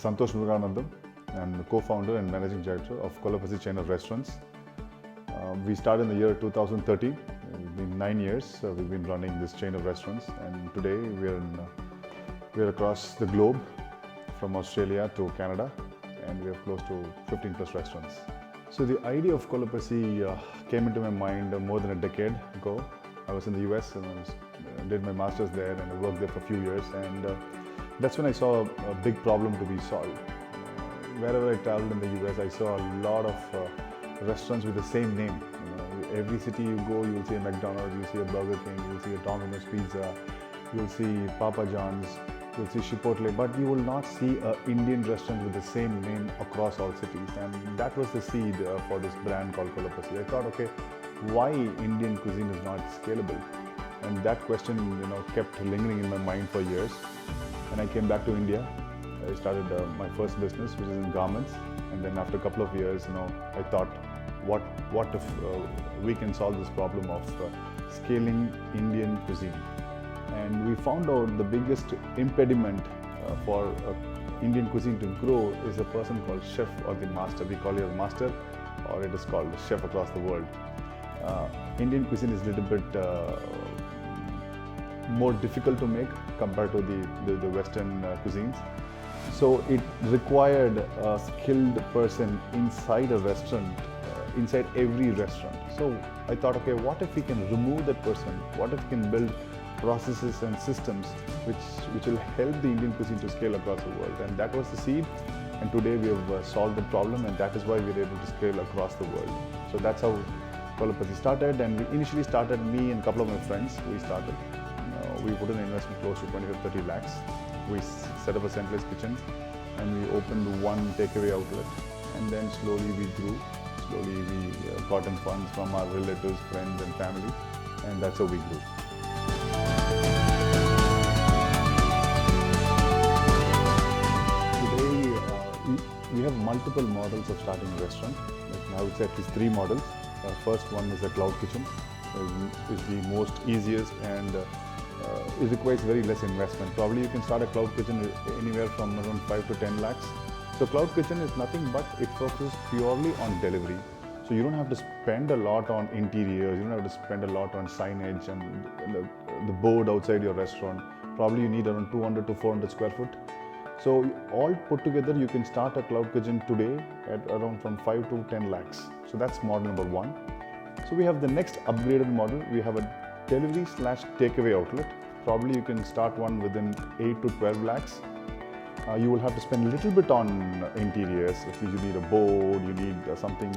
is Santhosh Muruganantham. I'm the co-founder and managing director of Kolapasi chain of restaurants. We started in the year 2013. It's been 9 years we've been running this chain of restaurants, and today we're across the globe, from Australia to Canada, and we have close to 15 plus restaurants. So the idea of Kolapasi came into my mind more than a decade ago. I was in the US and I did my master's there, and I worked there for a few years, and that's when I saw a big problem to be solved. Wherever I traveled in the US, I saw a lot of restaurants with the same name. Every city you go, you'll see a McDonald's, you'll see a Burger King, you'll see a Domino's Pizza, you'll see Papa John's, you'll see Chipotle, but you will not see an Indian restaurant with the same name across all cities. And that was the seed for this brand called Kolapasi. I thought, okay, why Indian cuisine is not scalable? And that question, kept lingering in my mind for years. And I came back to India. I started my first business, which is in garments. And then after a couple of years, I thought, what if we can solve this problem of scaling Indian cuisine? And we found out the biggest impediment for Indian cuisine to grow is a person called chef or the master. We call it a master, or it is called chef across the world. Indian cuisine is a little bit more difficult to make compared to the Western cuisines. So it required a skilled person inside a restaurant, inside every restaurant. So I thought, okay, what if we can remove that person? What if we can build processes and systems which will help the Indian cuisine to scale across the world? And that was the seed. And today we have solved the problem, and that is why we are able to scale across the world. So that's how Kolapasi started. And we initially started, me and a couple of my friends, we started. We put in an investment close to 25-30 lakhs. We set up a centralized kitchen, and we opened one takeaway outlet. And then slowly we grew. Slowly we got in funds from our relatives, friends and family, and that's how we grew. Today we have multiple models of starting a restaurant. I would say at least 3 models. First one is a cloud kitchen. It's the most easiest, and it requires very less investment. Probably you can start a cloud kitchen anywhere from around 5 to 10 lakhs. So cloud kitchen is nothing but it focuses purely on delivery. So you don't have to spend a lot on interiors, you don't have to spend a lot on signage and the board outside your restaurant. Probably you need around 200 to 400 square foot. So all put together, you can start a cloud kitchen today at around from 5 to 10 lakhs. So that's model number 1. So we have the next upgraded model. We have a delivery / takeaway outlet. Probably you can start one within 8 to 12 lakhs. You will have to spend a little bit on interiors. At least you need a board, you need something,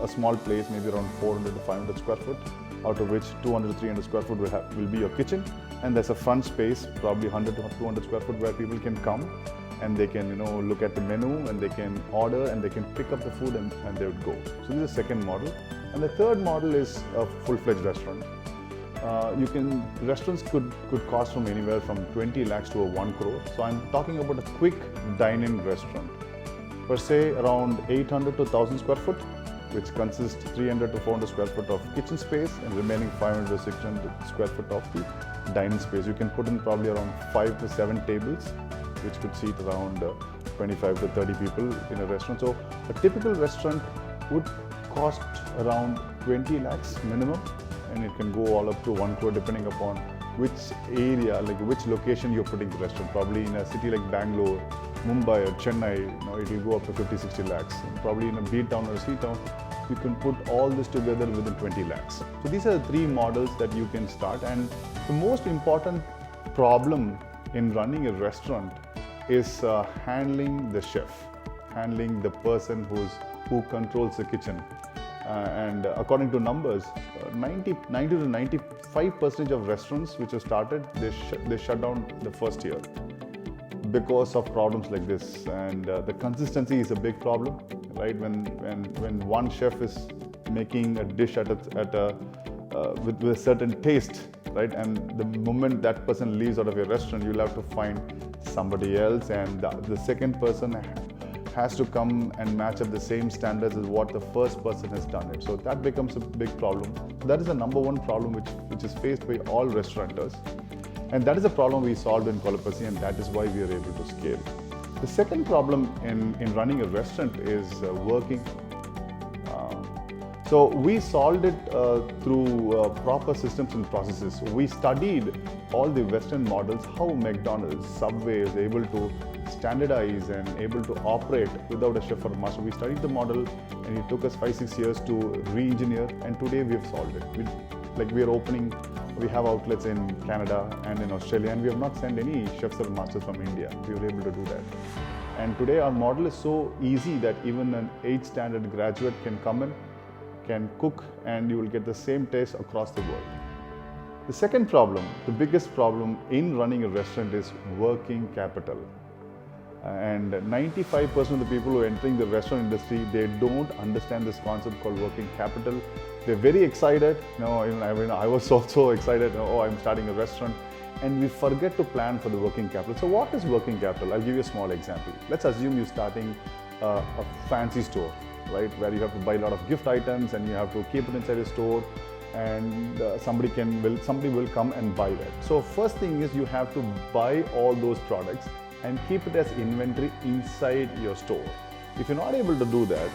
a small place, maybe around 400 to 500 square foot, out of which 200 to 300 square foot will be your kitchen. And there's a front space, probably 100 to 200 square foot, where people can come and they can, look at the menu, and they can order, and they can pick up the food, and they would go. So this is the second model. And the third model is a full-fledged restaurant. Restaurants could cost from anywhere from 20 lakhs to 1 crore. So I'm talking about a quick dine-in restaurant. Per se, around 800 to 1000 square foot, which consists 300 to 400 square foot of kitchen space, and remaining 500 to 600 square foot of the dining space. You can put in probably around 5 to 7 tables, which could seat around 25 to 30 people in a restaurant. So a typical restaurant would cost around 20 lakhs minimum, and it can go all up to 1 crore depending upon which area, like which location you're putting the restaurant. Probably in a city like Bangalore, Mumbai or Chennai, it will go up to 50-60 lakhs. Probably in a B town or a C town, you can put all this together within 20 lakhs. So these are the 3 models that you can start. And the most important problem in running a restaurant is handling the chef, handling the person who controls the kitchen. And according to numbers, 90 to 95% of restaurants which have started, they shut down the first year because of problems like this. And the consistency is a big problem, right? When one chef is making a dish with a certain taste, right? And the moment that person leaves out of your restaurant, you'll have to find somebody else, and the second person has to come and match up the same standards as what the first person has done it. So that becomes a big problem. That is the number one problem which is faced by all restaurateurs. And that is a problem we solved in Kolapasi, and that is why we are able to scale. The second problem in running a restaurant is working. So we solved it through proper systems and processes. We studied all the Western models, how McDonald's, Subway is able to standardize and able to operate without a chef or master. We studied the model and it took us 5-6 years to re-engineer, and today we have solved it. We have outlets in Canada and in Australia, and we have not sent any chefs or masters from India. We were able to do that. And today our model is so easy that even an 8th standard graduate can come in, can cook, and you will get the same taste across the world. The second problem, the biggest problem in running a restaurant is working capital. And 95% of the people who are entering the restaurant industry, they don't understand this concept called working capital. They're very excited. I was also excited. Oh, I'm starting a restaurant. And we forget to plan for the working capital. So what is working capital? I'll give you a small example. Let's assume you're starting a fancy store, right? Where you have to buy a lot of gift items and you have to keep it inside a store, and somebody will come and buy that. So first thing is you have to buy all those products and keep it as inventory inside your store. If you're not able to do that,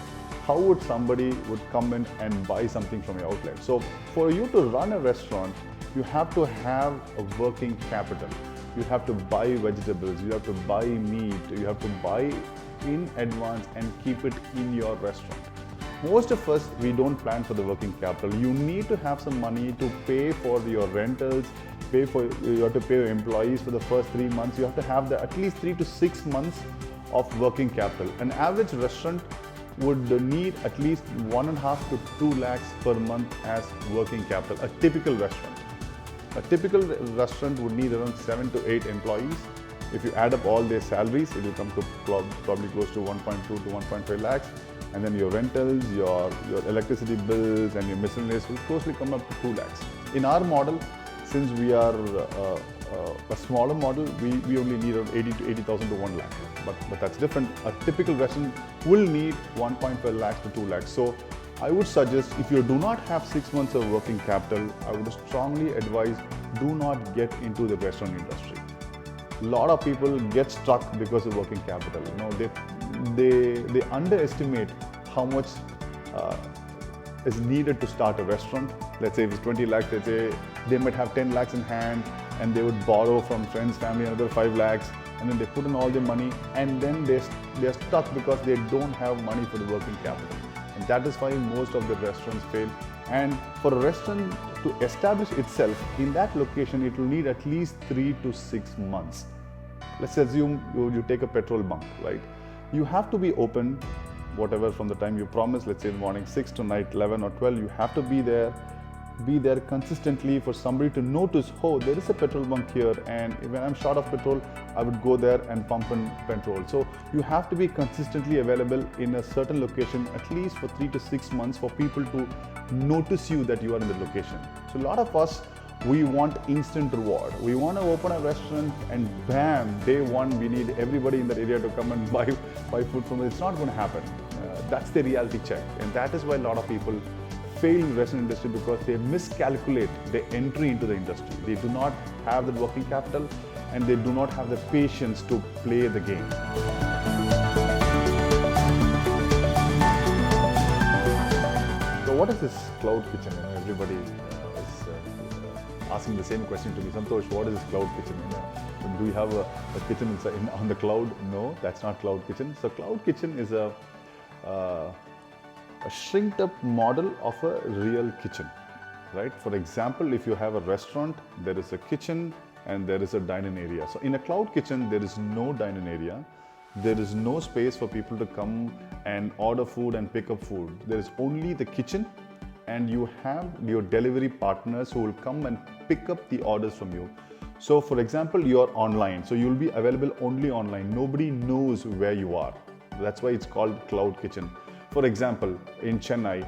how would somebody come in and buy something from your outlet? So for you to run a restaurant, you have to have a working capital. You have to buy vegetables, you have to buy meat, you have to buy in advance and keep it in your restaurant. Most of us, we don't plan for the working capital. You need to have some money to pay for your rentals, you have to pay your employees for the first 3 months. You have to have at least 3 to 6 months of working capital. An average restaurant would need at least 1.5 to 2 lakhs per month as working capital, a typical restaurant. A typical restaurant would need around 7 to 8 employees. If you add up all their salaries, it will come to probably close to 1.2 to 1.5 lakhs. And then your rentals, your electricity bills and your miscellaneous will closely come up to 2 lakhs. In our model, since we are a smaller model, we only need around 80,000 to 1 lakh. But that's different. A typical restaurant will need 1.5 lakhs to 2 lakhs. So I would suggest, if you do not have 6 months of working capital, I would strongly advise, do not get into the restaurant industry. A lot of people get stuck because of working capital. They underestimate how much is needed to start a restaurant. Let's say if it's 20 lakhs, let's say they might have 10 lakhs in hand, and they would borrow from friends, family another 5 lakhs, and then they put in all their money, and then they're stuck because they don't have money for the working capital. And that is why most of the restaurants fail. And for a restaurant to establish itself in that location, it will need at least 3 to 6 months. Let's assume you take a petrol bunk, right? You have to be open, whatever, from the time you promise, let's say morning 6 to night 11 or 12, you have to be there consistently for somebody to notice, oh, there is a petrol bunk here, and when I'm short of petrol, I would go there and pump in petrol. So you have to be consistently available in a certain location at least for 3 to 6 months for people to notice you that you are in the location. So a lot of us, we want instant reward. We want to open a restaurant and bam, day one, we need everybody in that area to come and buy food from us. It's not going to happen. That's the reality check. And that is why a lot of people fail in the restaurant industry, because they miscalculate the entry into the industry. They do not have the working capital and they do not have the patience to play the game. So what is this cloud kitchen? Everybody is asking the same question to me. Santhosh, what is this cloud kitchen? Do you have a kitchen on the cloud? No, that's not cloud kitchen. So cloud kitchen is a shrinked up model of a real kitchen, right? For example, if you have a restaurant, there is a kitchen and there is a dine-in area. So in a cloud kitchen, there is no dine-in area. There is no space for people to come and order food and pick up food. There is only the kitchen, and you have your delivery partners who will come and pick up the orders from you. So for example, you're online, so you'll be available only online. Nobody knows where you are. That's why it's called cloud kitchen. For example, in Chennai,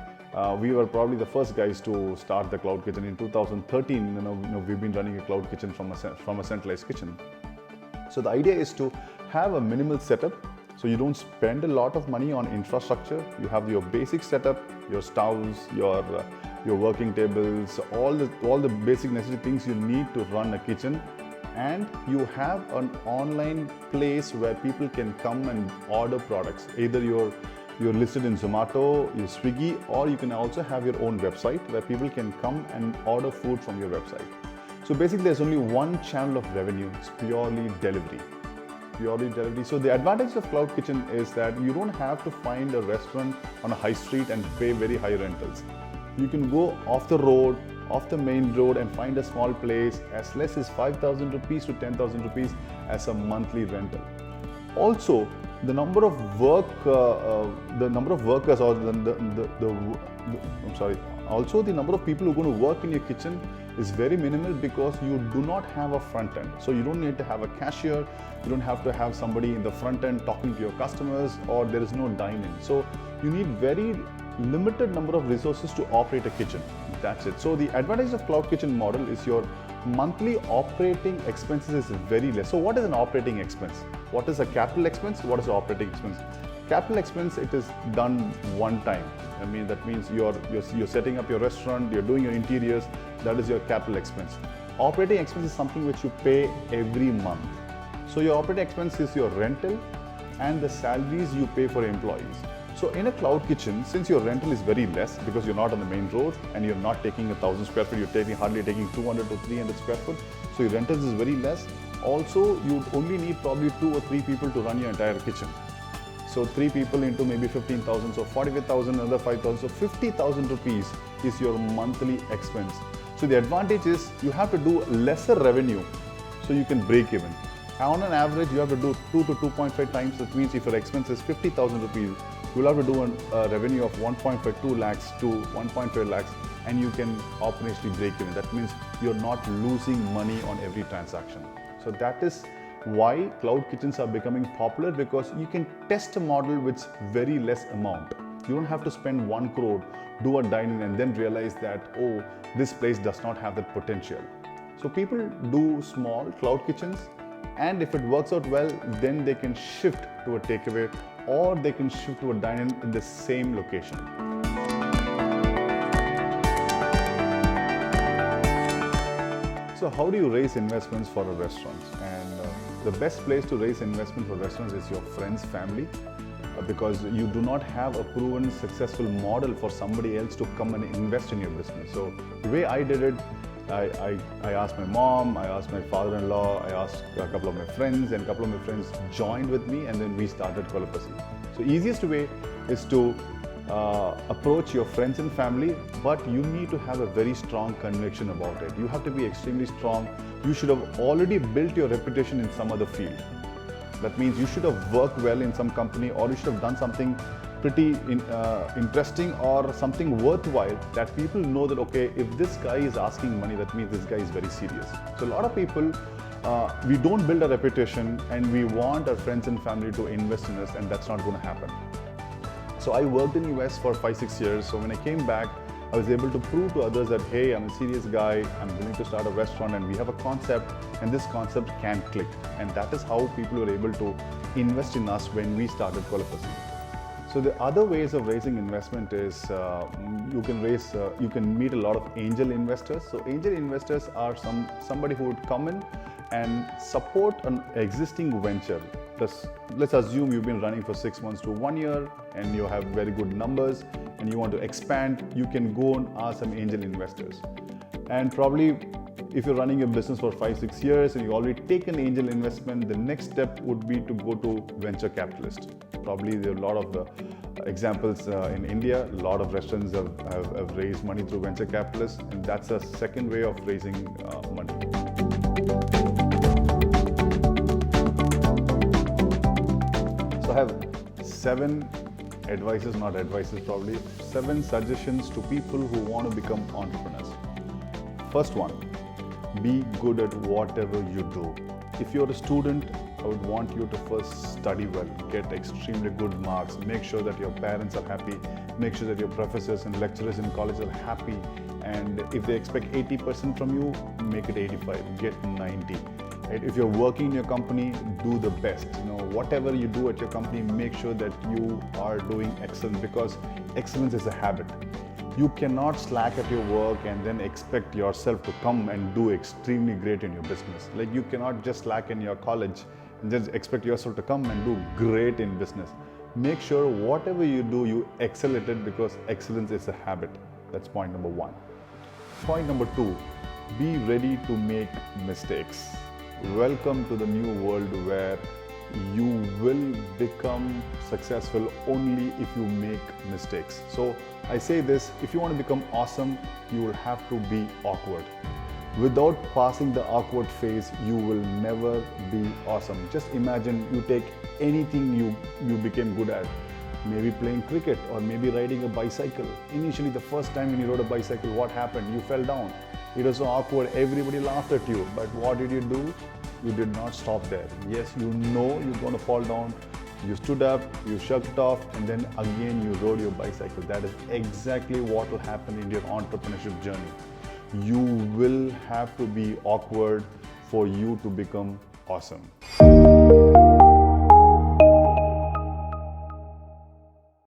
we were probably the first guys to start the cloud kitchen. In 2013, we've been running a cloud kitchen from a centralized kitchen. So the idea is to have a minimal setup, so you don't spend a lot of money on infrastructure. You have your basic setup, your stoves, your working tables, all the basic necessary things you need to run a kitchen. and you have an online place where people can come and order products. Either you're listed in Zomato, you Swiggy, or you can also have your own website where people can come and order food from your website. So basically there's only one channel of revenue, it's purely delivery. So the advantage of Cloud Kitchen is that you don't have to find a restaurant on a high street and pay very high rentals. You can go off the road, off the main road, and find a small place as less as 5,000 rupees to 10,000 rupees as a monthly rental. Also, the number of workers or also the number of people who are going to work in your kitchen is very minimal because you do not have a front end. So you don't need to have a cashier, you don't have to have somebody in the front end talking to your customers, or there is no dine-in. So you need very limited number of resources to operate a kitchen. That's it. So the advantage of Cloud Kitchen model is your monthly operating expenses is very less. So what is an operating expense? What is a capital expense? What is an operating expense? Capital expense, it is done one time. I mean, that means you're setting up your restaurant, you're doing your interiors, that is your capital expense. Operating expense is something which you pay every month. So your operating expense is your rental and the salaries you pay for employees. So in a Cloud Kitchen, since your rental is very less because you're not on the main road and you're not taking 1,000 square feet, you're hardly taking 200 to 300 square foot. So your rentals is very less. Also, you only need probably 2 or 3 people to run your entire kitchen. So 3 people into maybe 15,000, so 45,000, another 5,000, so 50,000 rupees is your monthly expense. So the advantage is you have to do lesser revenue so you can break even. On an average, you have to do 2 to 2.5 times. That means if your expense is 50,000 rupees, you'll have to do a revenue of 1.52 lakhs to 1.5 lakhs and you can operationally break even. That means you're not losing money on every transaction. So that is why Cloud Kitchens are becoming popular, because you can test a model with very less amount. You don't have to spend 1 crore, do a dine-in and then realize that, oh, this place does not have that potential. So people do small Cloud Kitchens, and if it works out well, then they can shift to a takeaway or they can shift to a dine-in in the same location. So how do you raise investments for a restaurant? And the best place to raise investment for restaurants is your friends, family, because you do not have a proven successful model for somebody else to come and invest in your business. So the way I did it, I asked my mom, I asked my father-in-law, I asked a couple of my friends, and a couple of my friends joined with me, and then we started Kolapasi. So easiest way is to approach your friends and family, but you need to have a very strong conviction about it. You have to be extremely strong. You should have already built your reputation in some other field. That means you should have worked well in some company, or you should have done something pretty interesting or something worthwhile that people know that, okay, if this guy is asking money, that means this guy is very serious. So a lot of people, we don't build a reputation and we want our friends and family to invest in us, and that's not going to happen. So I worked in US for 5-6 years. So when I came back, I was able to prove to others that, hey, I'm a serious guy, I'm willing to start a restaurant and we have a concept and this concept can click. And that is how people were able to invest in us when we started Kolapasi. So the other ways of raising investment is you can meet a lot of angel investors. So angel investors are somebody who would come in and support an existing venture. Let's assume you've been running for 6 months to 1 year and you have very good numbers and you want to expand, you can go and ask some angel investors. And probably if you're running your business for 5-6 years and you already take an angel investment, the next step would be to go to venture capitalist. Probably there are a lot of examples in India. A lot of restaurants have raised money through venture capitalists, and that's a second way of raising money. So I have 7 advices, not advices probably, 7 suggestions to people who want to become entrepreneurs. First one, be good at whatever you do. If you're a student, I would want you to first study well, get extremely good marks, make sure that your parents are happy, make sure that your professors and lecturers in college are happy, and if they expect 80% from you, make it 85, get 90. Right? If you're working in your company, do the best. Whatever you do at your company, make sure that you are doing excellent, because excellence is a habit. You cannot slack at your work and then expect yourself to come and do extremely great in your business. Like you cannot just slack in your college and just expect yourself to come and do great in business. Make sure whatever you do, you excel at it, because excellence is a habit. That's point number one. Point number two, be ready to make mistakes. Welcome to the new world where you will become successful only if you make mistakes. So I say this, if you want to become awesome, you will have to be awkward. Without passing the awkward phase, you will never be awesome. Just imagine you take anything you became good at, maybe playing cricket or maybe riding a bicycle. Initially, the first time when you rode a bicycle, what happened? You fell down. It was so awkward, everybody laughed at you. But what did you do? You did not stop there. Yes, you know you're going to fall down. You stood up, you shrugged off, and then again you rode your bicycle. That is exactly what will happen in your entrepreneurship journey. You will have to be awkward for you to become awesome.